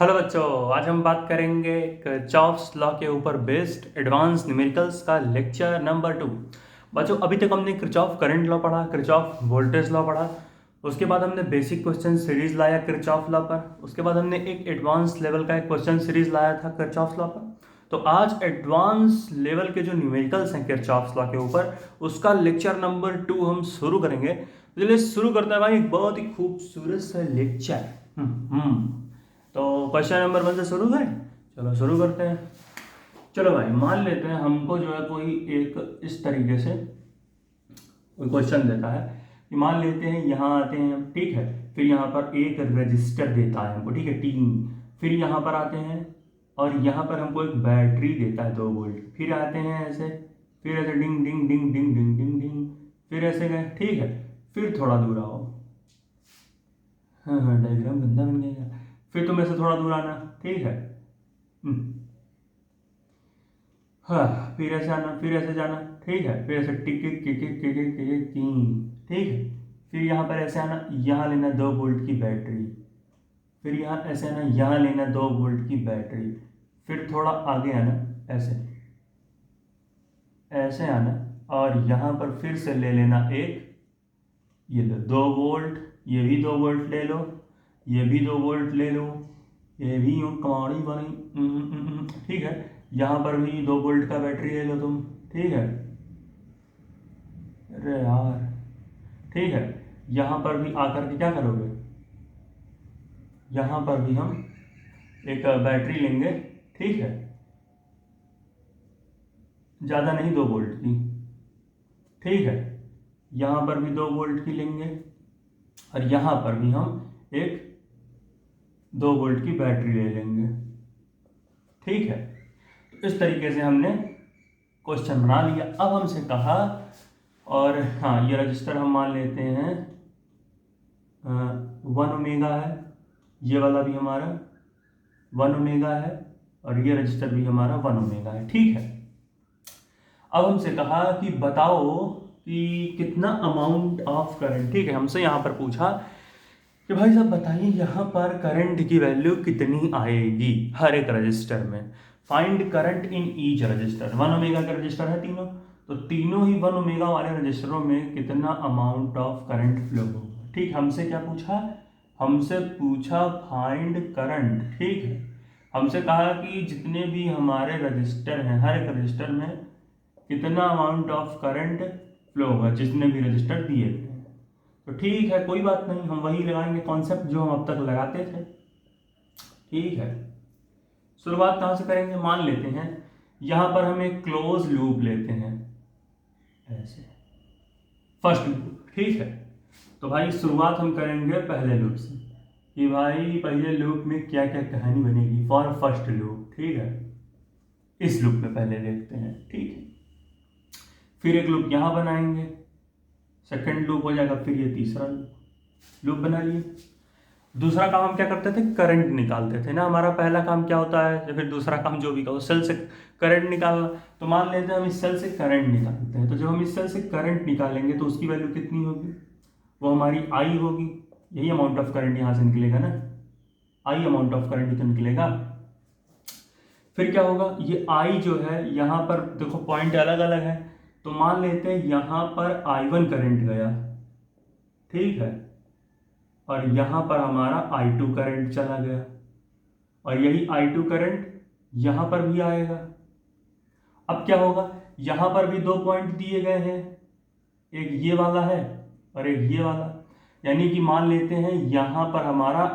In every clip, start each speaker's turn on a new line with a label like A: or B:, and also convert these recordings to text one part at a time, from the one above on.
A: Hello बच्चों, आज हम बात करेंगे किरचॉफ्स लॉ के ऊपर बेस्ड एडवांस न्यूमेरिकल्स का लेक्चर नंबर 2। बच्चों, अभी तक हमने किरचॉफ करंट लॉ पढ़ा, किरचॉफ वोल्टेज लॉ पढ़ा। उसके बाद हमने बेसिक क्वेश्चन सीरीज लाया किरचॉफ लॉ पर। उसके बाद हमने एक एडवांस लेवल का एक क्वेश्चन सीरीज लाया था किरचॉफ लॉ पर। तो आज एडवांस लेवल के जो न्यूमेरिकल्स हैं किरचॉफ लॉ के ऊपर, उसका लेक्चर नंबर 2 हम शुरू करेंगे। तो चलिए शुरू करते हैं भाई, एक बहुत ही खूबसूरत सा लेक्चर। तो क्वेश्चन नंबर 1 से शुरू करें। चलो शुरू करते हैं। चलो भाई, मान लेते हैं हमको जो है कोई एक इस तरीके से कोई क्वेश्चन देता है कि मान लेते हैं यहाँ आते हैं हम, ठीक है। फिर यहाँ पर एक रजिस्टर देता है हमको, ठीक है, 3। फिर यहाँ पर आते हैं और यहाँ पर हमको एक बैटरी देता है 2 वोल्ट। फिर आते हैं ऐसे, फिर ऐसे डिंग डिंग डिंग डिंग डिंग डिंग डिंग, फिर ऐसे गए, ठीक है। फिर थोड़ा दूर आओ। हाँ हाँ, डायग्राम गंदा बन गया यार। फिर तुम ऐसे थोड़ा दूर आना, ठीक है। हाँ, फिर ऐसे आना, फिर ऐसे जाना, ठीक है। फिर ऐसे टिक टिक टिक टिक टिक टिक टिक टिक, ठीक है। फिर यहाँ पर ऐसे आना, यहाँ लेना 2 वोल्ट की बैटरी। फिर यहाँ ऐसे आना, यहाँ लेना 2 वोल्ट की बैटरी। फिर थोड़ा आगे आना, ऐसे ऐसे आना, और यहाँ पर फिर से ले लेना एक, ये लो 2 वोल्ट, ये भी 2 वोल्ट ले लो, ये भी 2 वोल्ट ले लो, ये भी यूँ कमाड़ी बनी, ठीक है। यहाँ पर भी 2 वोल्ट का बैटरी ले लो तुम, ठीक है। अरे यार, ठीक है। यहाँ पर भी आकर के क्या करोगे, यहाँ पर भी हम एक बैटरी लेंगे, ठीक है। ज़्यादा नहीं, 2 वोल्ट की, ठीक है। यहाँ पर भी 2 वोल्ट की लेंगे, और यहाँ पर भी हम एक 2 वोल्ट की बैटरी ले लेंगे, ठीक है। तो इस तरीके से हमने क्वेश्चन बना लिया। अब हमसे कहा, और हाँ, ये रजिस्टर हम मान लेते हैं 1 ओमेगा है, ये वाला भी हमारा 1 ओमेगा है, और ये रजिस्टर भी हमारा 1 ओमेगा है, ठीक है। अब हमसे कहा कि बताओ कि कितना अमाउंट ऑफ करंट, ठीक है। हमसे यहाँ पर पूछा कि भाई साहब बताइए यहाँ पर करंट की वैल्यू कितनी आएगी हर एक रजिस्टर में। Find current in each resistor. 1 omega का रजिस्टर है तीनों, तो तीनों ही 1 ओमेगा वाले रजिस्टरों में कितना अमाउंट ऑफ करंट फ्लो होगा, ठीक। हमसे क्या पूछा, हमसे पूछा फाइंड करंट, ठीक है। हमसे कहा कि जितने भी हमारे रजिस्टर हैं, हर एक रजिस्टर में कितना अमाउंट ऑफ करंट फ्लो होगा, जितने भी रजिस्टर दिए थे। तो ठीक है, कोई बात नहीं, हम वही लगाएंगे कॉन्सेप्ट जो हम अब तक लगाते थे, ठीक है। शुरुआत कहाँ से करेंगे, मान लेते हैं यहाँ पर हम एक क्लोज लूप लेते हैं, ऐसे फर्स्ट लूप, ठीक है। तो भाई शुरुआत हम करेंगे पहले लूप से, कि भाई पहले लूप में क्या क्या कहानी बनेगी फॉर फर्स्ट लूप, ठीक है। इस लूप में पहले देखते हैं, ठीक है। फिर एक लूप यहाँ बनाएंगे, सेकंड लूप हो जाएगा, फिर ये तीसरा लूप बना लिए। दूसरा काम हम क्या करते थे, करंट निकालते थे ना। हमारा पहला काम क्या होता है, या फिर दूसरा काम जो भी कहो, सेल से करंट निकालना। तो मान लेते हैं हम इस सेल से करंट निकालते हैं, तो जब हम इस सेल से करंट निकालेंगे तो उसकी वैल्यू कितनी होगी, वो हमारी आई होगी। यही अमाउंट ऑफ करंट यहाँ से निकलेगा ना, आई अमाउंट ऑफ करंट तो निकलेगा। फिर क्या होगा, ये आई जो है यहाँ पर देखो पॉइंट अलग अलग है, तो मान लेते हैं यहाँ पर I1 करंट गया, ठीक है, और यहाँ पर हमारा I2 करंट चला गया, और यही I2 करंट यहाँ पर भी आएगा। अब क्या होगा, यहाँ पर भी 2 पॉइंट दिए गए हैं, एक ये वाला है और एक ये वाला। यानी कि मान लेते हैं यहाँ पर हमारा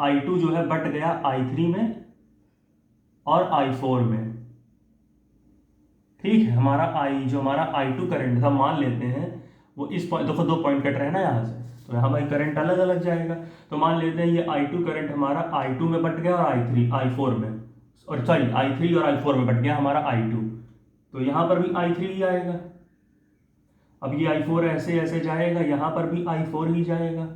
A: I2 जो है बट गया I3 में और I4 में, ठीक है। हमारा आई जो हमारा I2 करंट था, मान लेते हैं वो इस पॉइंट, देखो 2 पॉइंट कट रहे हैं ना यहाँ से, तो यहाँ भाई करंट अलग अलग जाएगा। तो मान लेते हैं ये I2 करंट हमारा I2 में बट गया और I4 में, और सॉरी I3 और I4 में बट गया हमारा I2, तो यहाँ पर भी I3 ही आएगा। अब ये I4 ऐसे ऐसे जाएगा, यहाँ पर भी I4 ही जाएगा,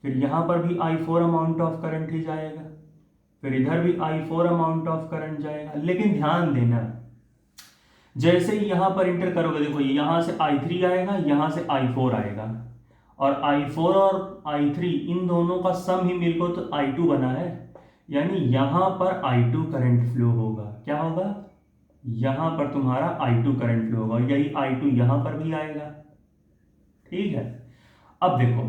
A: फिर यहाँ पर भी I4 अमाउंट ऑफ करंट ही जाएगा, फिर इधर भी I4 अमाउंट ऑफ करंट जाएगा। लेकिन ध्यान देना, जैसे ही यहाँ पर इंटर करोगे, देखो यहाँ से I3 आएगा, यहाँ से I4 आएगा, और I4 और I3 इन दोनों का सम ही मिलकर तो I2 बना है। यानी यहाँ पर I2 करंट फ्लो होगा। क्या होगा? यहाँ पर तुम्हारा I2 करंट फ्लो होगा, यही I2 यहाँ पर भी आएगा। ठीक है, अब देखो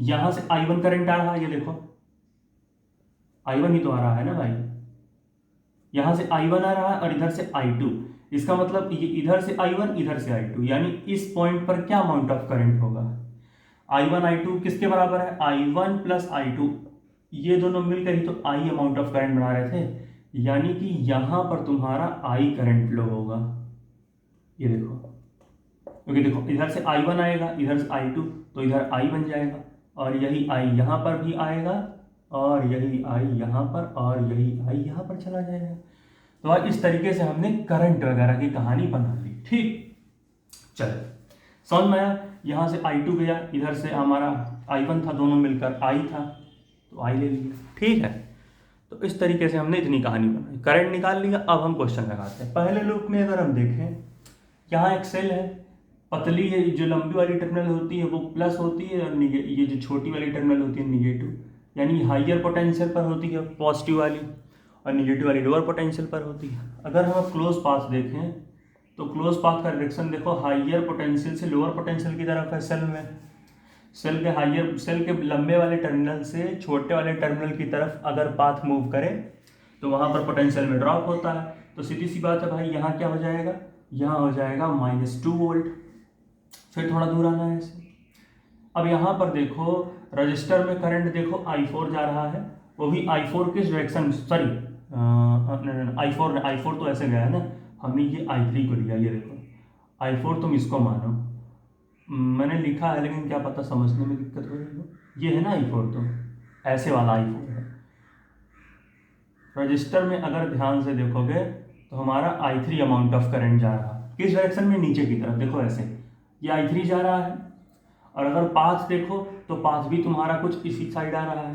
A: यहाँ से I1 करंट आ रहा है, ये देखो I1 ही तो आ रहा है ना भाई, यहाँ से I1 आ रहा है और इधर से I2, इसका मतलब ये इधर से I1 इधर से I2, यानी इस पॉइंट पर क्या अमाउंट ऑफ करंट होगा? I1 I2 किसके बराबर है? I1 प्लस I2, ये दोनों मिलकर ही तो I अमाउंट ऑफ करंट बना रहे थे, यानी कि यहाँ पर तुम्हारा I करंट फ्लो होगा। ये देखो, क्योंकि देखो इधर से I1 आएगा, इधर से I2, तो इधर I बन जाएगा, और यही I यहाँ पर भी आएगा, और यही I यहाँ पर, और यही I यहाँ पर चला जाएगा। तो आज इस तरीके से हमने करंट वगैरह की कहानी बना ली। ठीक, चलो समझ में आया। यहाँ से I2 गया, इधर से हमारा I1 था, दोनों मिलकर I था, तो I ले लिया। ठीक है, तो इस तरीके से हमने इतनी कहानी बनाई, करंट निकाल लिया। अब हम क्वेश्चन लगाते हैं। पहले लूप में अगर हम देखें, यहाँ एक सेल है, पतली है, जो लंबी वाली टर्मिनल होती है वो प्लस होती है, और ये जो छोटी वाली टर्मिनल होती है निगेटिव, यानी हाइयर पोटेंशियल पर होती है पॉजिटिव वाली, और निगेटिव वाली लोअर पोटेंशियल पर होती है। अगर हम क्लोज पाथ देखें तो क्लोज पाथ का डायरेक्शन देखो हाइयर पोटेंशियल से लोअर पोटेंशियल की तरफ है। सेल में सेल के लंबे वाले टर्मिनल से छोटे वाले टर्मिनल की तरफ अगर पाथ मूव करे तो वहाँ पर पोटेंशियल में ड्रॉप होता है। तो सीधी सी बात है भाई, यहाँ क्या हो जाएगा? यहाँ हो जाएगा -2 वोल्ट। फिर थोड़ा दूर आना है ऐसे। अब यहाँ पर देखो रजिस्टर में करंट देखो I4 जा रहा है, वो भी I4 किस डायरेक्शन, सॉरी I4 तो ऐसे गया है ना, हमने ये I3 को लिया। ये देखो I4 तुम इसको मानो, मैंने लिखा है लेकिन क्या पता समझने में दिक्कत हो रही हो। ये है ना I4, तो ऐसे वाला I4 है। रजिस्टर में अगर ध्यान से देखोगे तो हमारा I3 अमाउंट ऑफ करंट जा रहा है किस डायरेक्शन में? नीचे की तरफ। देखो ऐसे ये I3 जा रहा है, और अगर पाथ देखो तो पाथ भी तुम्हारा कुछ इसी साइड आ रहा है।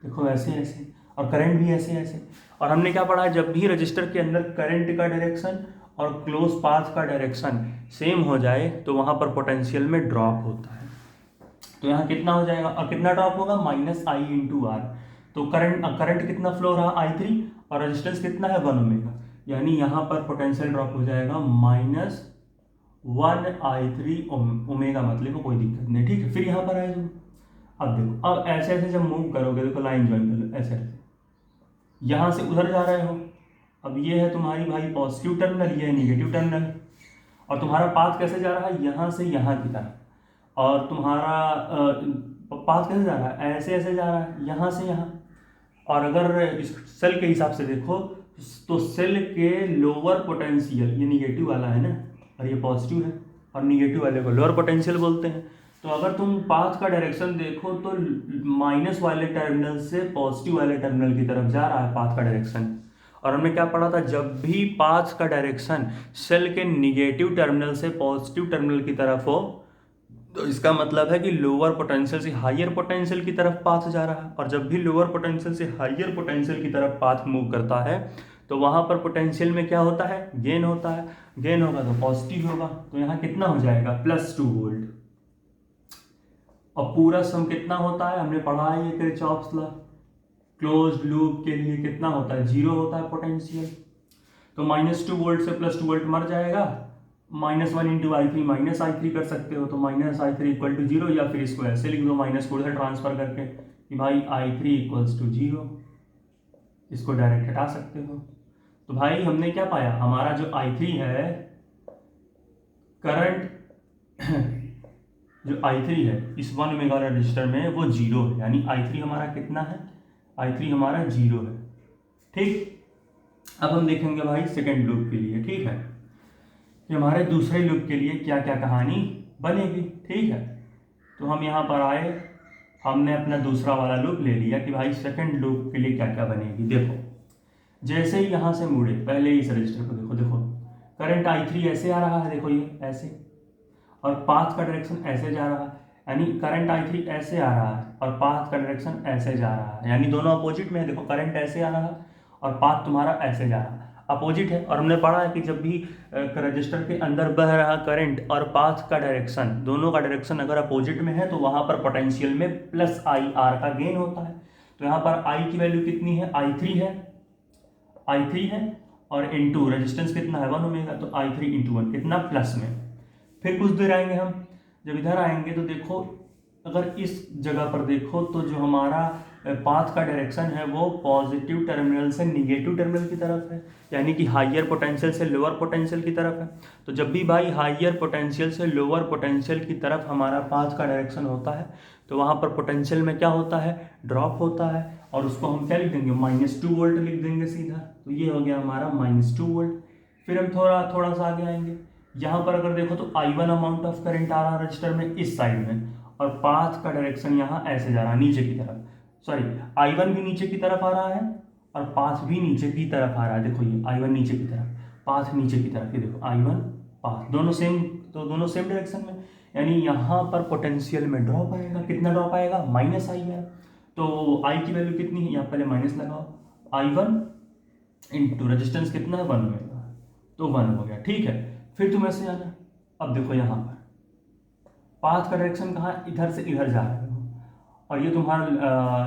A: देखो ऐसे ऐसे, और करंट भी ऐसे ऐसे। और हमने क्या पढ़ा? जब भी रजिस्टर के अंदर करंट का डायरेक्शन और क्लोज पाथ का डायरेक्शन सेम हो जाए तो वहाँ पर पोटेंशियल में ड्रॉप होता है। तो यहाँ कितना हो जाएगा, और कितना ड्रॉप होगा? -I × R। तो करंट कितना फ्लो रहा? I3, और रेजिस्टेंस कितना है? 1 ओमेगा, यानी यहाँ पर पोटेंशियल ड्रॉप हो जाएगा -1I3 ओमेगा। मतलब को कोई दिक्कत नहीं। ठीक है, फिर यहाँ पर आए तुम, अब देखो, अब ऐसे ऐसे जब मूव करोगे, देखो लाइन ज्वाइन कर लो, ऐसे ऐसे यहाँ से उधर जा रहे हो। अब ये है तुम्हारी भाई पॉजिटिव टर्मिनल, ये है निगेटिव टर्मिनल, और तुम्हारा पाथ कैसे जा रहा है? यहाँ से यहाँ की तरफ। और तुम्हारा पाथ कैसे जा रहा है? ऐसे ऐसे जा रहा है, यहाँ से यहाँ। और अगर इस सेल के हिसाब से देखो तो सेल के लोअर पोटेंशियल, ये निगेटिव वाला है ना, और ये पॉजिटिव है, और निगेटिव वाले को लोअर पोटेंशियल बोलते हैं। तो अगर तुम पाथ का डायरेक्शन देखो तो माइनस वाले टर्मिनल से पॉजिटिव वाले टर्मिनल की तरफ जा रहा है पाथ का डायरेक्शन। और हमने क्या पढ़ा था? जब भी पाथ का डायरेक्शन सेल के निगेटिव टर्मिनल से पॉजिटिव टर्मिनल की तरफ हो तो इसका मतलब है कि लोअर पोटेंशियल से हायर पोटेंशियल की तरफ पाथ जा रहा है। और जब भी लोअर पोटेंशियल से हायर पोटेंशियल की तरफ पाथ मूव करता है तो वहाँ पर पोटेंशियल में क्या होता है? गेन होता है। गेन होगा तो पॉजिटिव होगा, तो यहाँ कितना हो जाएगा? +2 वोल्ट। और पूरा सम कितना होता है? हमने पढ़ा है ये किरचॉफ्स लॉ। क्लोज्ड लूप के लिए कितना होता है? 0 होता है पोटेंशियल। तो -2 वोल्ट से +2 वोल्ट मर जाएगा। -1 × I3 -I3 कर सकते हो, तो -I3 = 0, या फिर इसको ऐसे लिख दो -4 से ट्रांसफर करके कि भाई I3 = 0। इसको डायरेक्ट हटा सकते हो। तो भाई हमने क्या पाया? हमारा जो I3 है, करंट जो I3 है इस 1 ओमेगा रजिस्टर में वो 0 है, यानी I3 हमारा कितना है? I3 हमारा 0 है। ठीक, अब हम देखेंगे भाई सेकेंड लूप के लिए। ठीक है, कि हमारे दूसरे लूप के लिए क्या क्या कहानी बनेगी। ठीक है, तो हम यहाँ पर आए, हमने अपना दूसरा वाला लूप ले लिया कि भाई सेकंड लूप के लिए क्या क्या बनेगी। देखो जैसे ही यहाँ से मुड़े, पहले इस रजिस्टर को देखो, देखो करंट I3 ऐसे आ रहा है, देखो ये ऐसे, और पाथ का डायरेक्शन ऐसे जा रहा है, यानी करंट I3 ऐसे आ रहा है और पाथ का डायरेक्शन ऐसे जा रहा है, यानी दोनों अपोजिट में है। देखो करंट ऐसे आ रहा है और पाथ तुम्हारा ऐसे जा रहा है, अपोजिट है। और हमने पढ़ा है कि जब भी रजिस्टर के अंदर बह रहा करंट और पाथ का डायरेक्शन, दोनों का डायरेक्शन अगर अपोजिट में है तो वहाँ पर पोटेंशियल में +IR का गेन होता है। तो यहाँ पर I की वैल्यू कितनी है, I3 है और इनटू रेजिस्टेंस कितना है 1 ओमेगा, तो I3 इंटू 1 कितना प्लस में। फिर कुछ देर आएंगे हम, जब इधर आएंगे तो देखो अगर इस जगह पर देखो तो जो हमारा पाथ का डायरेक्शन है वो पॉजिटिव टर्मिनल से निगेटिव टर्मिनल की तरफ है, यानी कि हाइयर पोटेंशियल से लोअर पोटेंशियल की तरफ है। तो जब भी भाई हाइयर पोटेंशियल से लोअर पोटेंशियल की तरफ हमारा पाथ का डायरेक्शन होता है तो वहाँ पर पोटेंशियल में क्या होता है, ड्रॉप होता है, और उसको हम क्या लिख देंगे, -2 वोल्ट लिख देंगे सीधा। तो ये हो गया हमारा -2 वोल्ट। फिर हम थोड़ा सा आगे आएंगे, यहाँ पर अगर देखो तो I1 अमाउंट ऑफ करंट आ रहा है रजिस्टर में इस साइड में, और पाथ का डायरेक्शन यहाँ ऐसे जा रहा है नीचे की तरफ, सॉरी I1 भी नीचे की तरफ आ रहा है और पाथ भी नीचे की तरफ आ रहा है। देखो ये I1 नीचे की तरफ, पाथ नीचे की तरफ, ये देखो I1 पाथ दोनों सेम, तो दोनों सेम डायरेक्शन में, यानी यहाँ पर पोटेंशियल में ड्रॉप आएगा। कितना ड्रॉप आएगा, -I है। तो I की वैल्यू कितनी है, यहाँ पहले माइनस लगाओ, I1 इंटू रजिस्टेंस कितना है 1 ओमेगा, तो 1 हो गया। ठीक है, फिर तुम ऐसे आना, अब देखो यहाँ पर पाथ का डायरेक्शन कहाँ, इधर से इधर जा रहा है, और ये तुम्हारा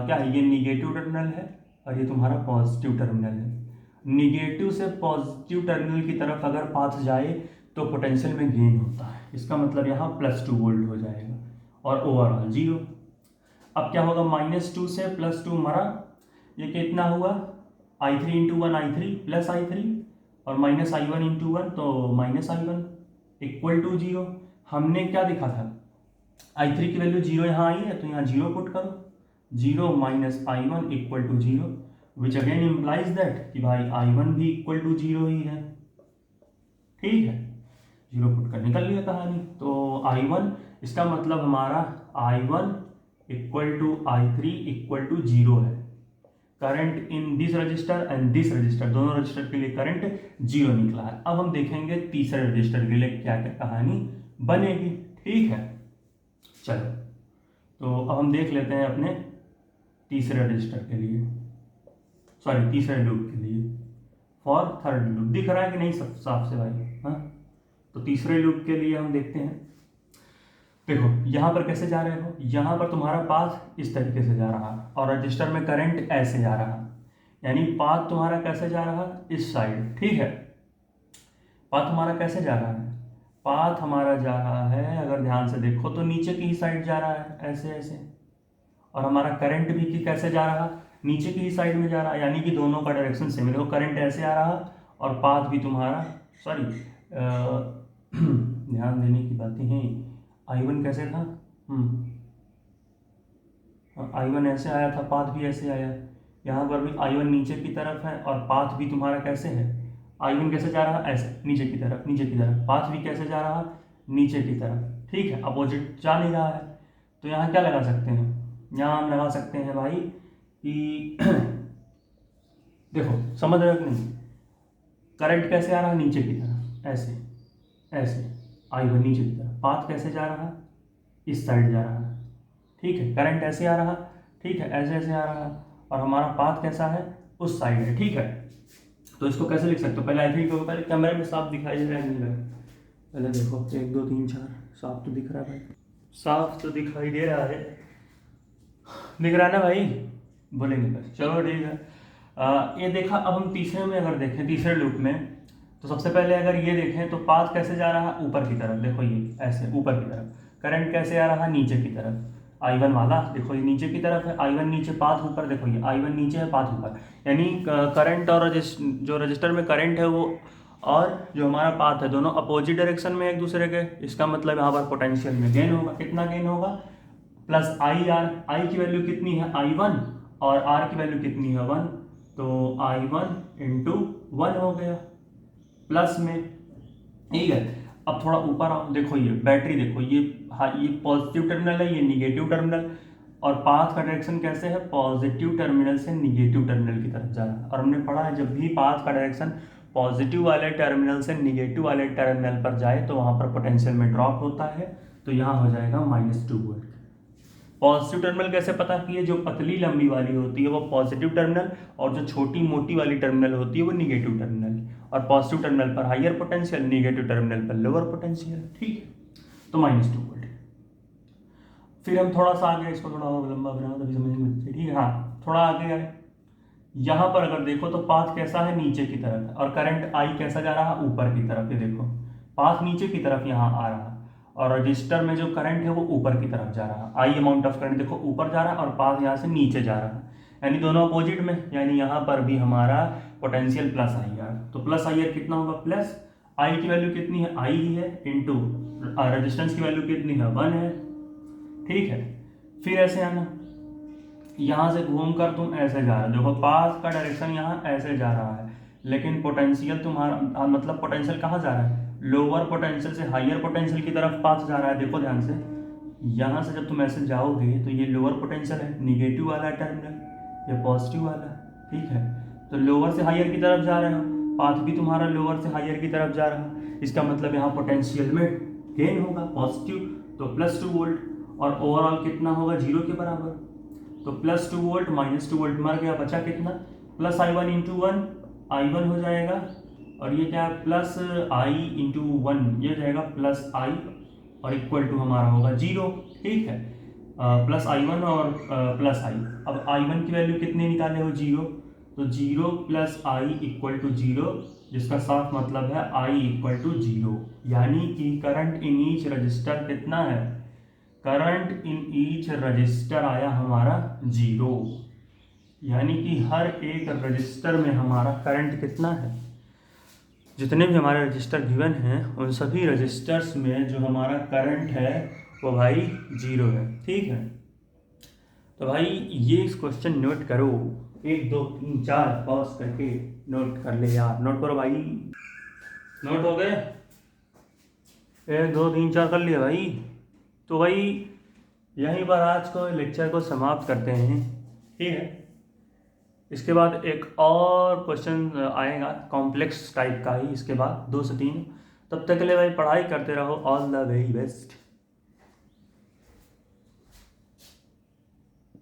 A: क्या है, ये निगेटिव टर्मिनल है और ये तुम्हारा पॉजिटिव टर्मिनल है। निगेटिव से पॉजिटिव टर्मिनल की तरफ अगर पाथ जाए तो पोटेंशियल में गेन होता है, इसका मतलब यहाँ +2 वोल्ट हो जाएगा और ओवरऑल 0। अब क्या होगा, -2 से +2 मरा, ये कितना हुआ I3 into 1 I3 plus I3 और -I1 इंटू 1 तो -I1 इक्वल टू 0। हमने क्या देखा था, I3 की वैल्यू 0 यहाँ आई है तो यहाँ 0 पुट करो, 0 -I1 equal to 0, which again implies that कि भाई I1 भी इक्वल टू 0 ही है। ठीक है, 0 पुट कर निकल लिया कहानी। तो I1, इसका मतलब हमारा I1 equal to I3 equal to 0 है। Current in this register and this register, दोनों रजिस्टर के लिए करंट 0 निकला है। अब हम देखेंगे तीसरे रजिस्टर के लिए क्या क्या कहानी बनेगी। ठीक है, चलो तो अब हम देख लेते हैं अपने तीसरे रजिस्टर के लिए, सॉरी तीसरे लूप के लिए, फॉर थर्ड लूप। दिख रहा है कि नहीं सब साफ से भाई, हाँ। तो तीसरे लूप के लिए हम देखते हैं, देखो यहाँ पर कैसे जा रहे हो, यहाँ पर तुम्हारा पाथ इस तरीके से जा रहा और रजिस्टर में करंट ऐसे जा रहा, यानी पाथ तुम्हारा कैसे जा रहा, इस साइड। ठीक है, पाथ हमारा कैसे जा रहा है, पाथ हमारा जा रहा है अगर ध्यान से देखो तो नीचे की ही साइड जा रहा है, ऐसे ऐसे, और हमारा करंट भी कि कैसे जा रहा, नीचे की ही साइड में जा रहा है, यानी कि दोनों का डायरेक्शन सेम है। देखो करंट ऐसे आ रहा और पाथ भी तुम्हारा, सॉरी ध्यान देने की बातें हैं। I1 कैसे था, I1 ऐसे आया था, पाथ भी ऐसे आया, यहाँ पर भी I1 नीचे की तरफ है और पाथ भी तुम्हारा कैसे है, I1 कैसे जा रहा, ऐसे नीचे की तरफ, नीचे की तरफ, पाथ भी कैसे जा रहा, नीचे की तरफ। ठीक है, अपोजिट जा नहीं रहा है, तो यहाँ क्या लगा सकते हैं, यहाँ हम लगा सकते हैं भाई कि देखो समझ रहे हो कि नहीं, करंट कैसे आ रहा, नीचे की तरफ, ऐसे ऐसे, I1 नीचे की तरफ, पाथ कैसे जा रहा, इस साइड जा रहा है। ठीक है, करंट ऐसे आ रहा, ठीक है, ऐसे ऐसे आ रहा, और हमारा पाथ कैसा है, उस साइड है। ठीक है, तो इसको कैसे लिख सकते हो, पहले I3 को, पहले कैमरे में साफ दिखाई दे रहा है नहीं रहा, पहले देखो 1 2 3 4 साफ तो दिख रहा है भाई, साफ तो दिखाई दे रहा है, दिख रहा है ना भाई, बोलेंगे बस, चलो ठीक है। ये देखा, अब हम तीसरे में अगर देखें, तीसरे लूप में, तो सबसे पहले अगर ये देखें तो पाथ कैसे जा रहा है, ऊपर की तरफ, देखो ये ऐसे ऊपर की तरफ, करंट कैसे आ रहा, नीचे की तरफ, I1 वाला देखो ये नीचे की तरफ है, I1 नीचे, पाथ ऊपर, देखो ये I1 नीचे है, पाथ ऊपर, यानी करंट और जो रजिस्टर में करंट है वो और जो हमारा पाथ है दोनों अपोजिट डायरेक्शन में एक दूसरे के। इसका मतलब यहाँ पर पोटेंशियल में गेन होगा, कितना गेन होगा, प्लस IR, I की वैल्यू कितनी है I1 और R की वैल्यू कितनी है 1, तो I1 इंटू 1 हो गया प्लस में। ठीक है, अब थोड़ा ऊपर आओ, देखो ये बैटरी, देखो ये ये पॉजिटिव टर्मिनल है, ये निगेटिव टर्मिनल, और पाथ का डायरेक्शन कैसे है, पॉजिटिव टर्मिनल से निगेटिव टर्मिनल की तरफ जा रहा है। और हमने पढ़ा है जब भी पाथ का डायरेक्शन पॉजिटिव वाले टर्मिनल से निगेटिव वाले टर्मिनल पर जाए तो वहाँ पर पोटेंशियल में ड्रॉप होता है, तो यहाँ हो जाएगा -2 वोल्ट। पॉजिटिव टर्मिनल कैसे पता किए, जो पतली लंबी वाली होती है वो पॉजिटिव टर्मिनल, और जो छोटी मोटी वाली टर्मिनल होती है वो निगेटिव टर्मिनल, और पॉजिटिव टर्मिनल पर हाइयर पोटेंशियल, निगेटिव टर्मिनल पर लोअर पोटेंशियल। ठीक है, तो -2 वोल्ट। फिर हम थोड़ा सा आगे इसको थोड़ा और लंबा बनाओ तभी समझ में, ठीक है, हाँ थोड़ा आगे आए, यहाँ पर अगर देखो तो पाथ कैसा है, नीचे की तरफ है, और करंट आई कैसा जा रहा है, ऊपर की तरफ। ये देखो पाथ नीचे की तरफ यहाँ आ रहा है, और रजिस्टर में जो करंट है वो ऊपर की तरफ जा रहा है। आई अमाउंट ऑफ करंट देखो ऊपर जा रहा है और पाथ यहाँ से नीचे जा रहा है, यानी दोनों अपोजिट में। यानी यहाँ पर भी हमारा पोटेंशियल प्लस आई आर, तो प्लस आई आर कितना होगा, प्लस आई की वैल्यू कितनी है, आई ही है, इंटू रेजिस्टेंस की वैल्यू कितनी है, 1 है। ठीक है, फिर ऐसे आना, यहाँ से घूम कर तुम ऐसे जा रहे हो, देखो पाथ का डायरेक्शन यहाँ ऐसे जा रहा है, लेकिन पोटेंशियल तुम्हारा मतलब पोटेंशियल कहाँ जा रहा है, लोअर पोटेंशियल से हायर पोटेंशियल की तरफ पाथ जा रहा है। देखो ध्यान से, यहाँ से जब तुम ऐसे जाओगे तो ये लोअर पोटेंशियल है, निगेटिव वाला टर्मिनल, ये पॉजिटिव वाला, ठीक है। तो लोअर से हायर की तरफ जा रहे हो, पाथ भी तुम्हारा लोअर से हायर की तरफ जा रहा है, इसका मतलब यहाँ पोटेंशियल में गेन होगा पॉजिटिव, तो +2 वोल्ट, और ओवरऑल कितना होगा, 0 के बराबर। तो +2 वोल्ट -2 वोल्ट मर गया, बचा कितना, प्लस I1 × 1, I1 हो जाएगा, और ये क्या है, प्लस I × 1, ये हो जाएगा प्लस I, और इक्वल टू हमारा होगा 0। ठीक है, प्लस I1 और प्लस I। अब I1 की वैल्यू कितनी निकाले हो, 0, तो 0 + I = 0, जिसका साफ मतलब है I = 0, यानी कि करंट इन ईच रजिस्टर कितना है, करंट इन ईच रजिस्टर आया हमारा 0, यानी कि हर एक रजिस्टर में हमारा करंट कितना है, जितने भी हमारे रजिस्टर गिवन हैं उन सभी रजिस्टर्स में जो हमारा करंट है वो भाई 0 है। ठीक है, तो भाई ये इस क्वेश्चन नोट करो, 1 2 3 4 पॉज करके नोट कर ले यार, नोट करो भाई, नोट हो गए, 1 2 3 4 कर लिया भाई। तो भाई यहीं पर आज को लेक्चर को समाप्त करते हैं। ठीक है, इसके बाद एक और क्वेश्चन आएगा कॉम्प्लेक्स टाइप का ही, इसके बाद 2 से 3। तब तक के लिए भाई पढ़ाई करते रहो, ऑल द वेरी बेस्ट।